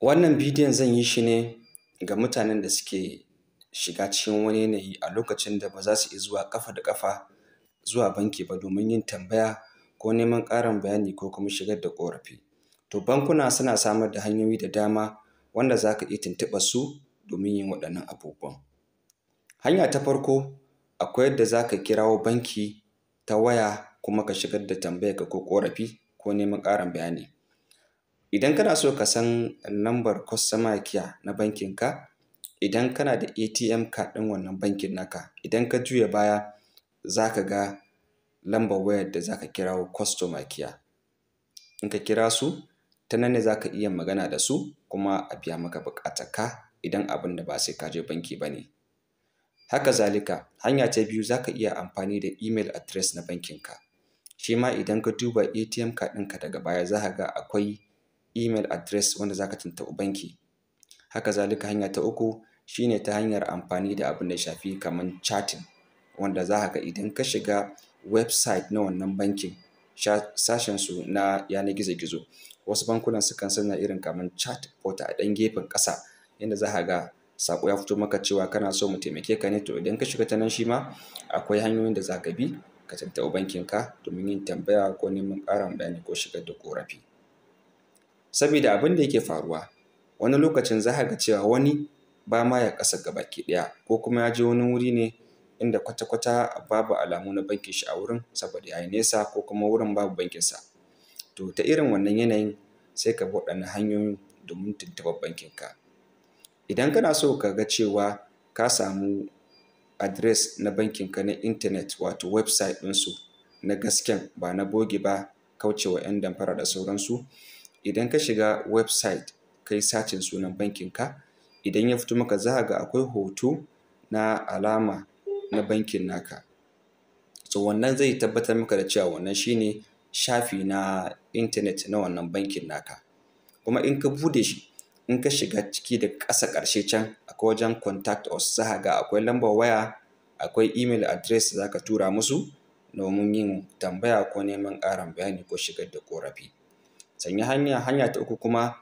Wannan bidiyon zan yi shi ne ga mutanen da suke shiga cikin wani yanayi a lokacin da ba za su iya zuwa ƙafa da ƙafa zuwa banki ba domin yin tambaya ko neman ƙarin bayani ko kuma shigar da ƙorafi. To bankuna suna samar da hanyoyi da dama wanda za ka iya tuntuɓar su domin yin waɗannan abubuwan. Hanya ta farko, akwai yadda za ka kirawo banki ta waya kuma ka shigar da tambayarka ko ƙorafi ko neman ƙarin bayani. Idan kana so ka san lambar customer care na bankinka, idan kana da ATM card ɗin wannan bankin naka, idan ka juya baya za ka ga lambar wayar da za ka kirawo customer care. In ka kira su, ta nan ne za ka iya magana da su kuma a biya maka buƙatarka idan abin da ba sai ka je banki ba ne. Haka zalika, hanya ta biyu, za ka iya amfani da email address na bankinka. Shi ma idan ka duba ATM card ɗinka daga baya za ka ga akwai email address wanda za ka tuntuɓi banki. Haka zalika, hanya ta uku shi ne ta hanyar amfani da abin da ya shafi kamar chatting, wanda za ka ga idan ka shiga website na wannan bankin, sashensu na yanar gizo-gizo, wasu bankunan sukan sanya irin kamar chat portal a ɗan gefen ƙasa inda za ka ga saƙo ya fito maka cewa kana so mu taimake ka ne. To idan ka shiga ta nan shi ma akwai hanyoyin da za ka bi ka tuntuɓi bankinka domin yin tambaya ko neman ƙarin bayani ko shigar da ƙorafi. Sabida abin da yake faruwa, wani lokacin za ka ga cewa wani ba ma ya ƙasar gabaki ɗaya, ko kuma ya je wani wuri ne inda kwata-kwata babu alamu na bankin shi a wurin saboda ya yi nesa ko kuma wurin babu bankinsa. To ta irin wannan yanayin sai ka bi waɗannan hanyoyin domin tuntuɓar bankinka. Idan kana so ka ga cewa ka samu address na bankinka na intanet, wato website ɗinsu na gasken ba na bogi ba, kauce wa 'yan damfara da sauransu, idan ka shiga website ka yi searching sunan bankinka, idan ya fito maka za ka ga akwai hoto na alama na bankin naka. So wannan zai tabbatar maka da cewa wannan shi ne shafi na intanet na wannan bankin naka. Kuma in ka buɗe shi, in ka shiga ciki da ƙasa ƙarshe can akwai wajen contact us, za ka ga akwai lambar waya, akwai email address za ka tura musu domin yin tambaya ko neman ƙarin bayani ko shigar da ƙorafi. Sannan hanya ta uku kuma,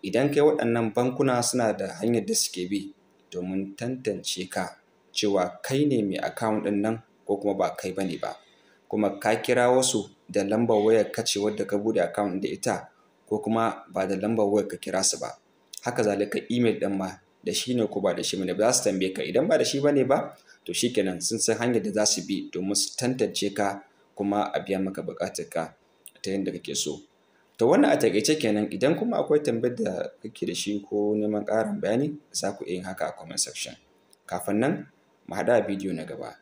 idan kai waɗannan bankuna suna da hanyar da suke bi domin tantance ka cewa kai ne mai account ɗin nan ko kuma ba kai ba ne ba, kuma ka kirawo su da lambar wayar ka ce wadda ka buɗe account da ita ko kuma ba da lambar wayar ka kira su ba. Haka zalika email ɗin ma da shi ne ko ba da shi ba ne, ba za su tambaye ka. Idan ba da shi ba ne ba, to shi kenan sun san hanyar da za su bi domin su tantance ka kuma a biya maka buƙatarka ta yadda kake so. To wannan a taƙaice kenan. Idan kuma akwai tambayar da kake da shi ko neman ƙarin bayani, za ku iya yin haka a comment section. Kafin nan, mu haɗu a bidiyo na gaba.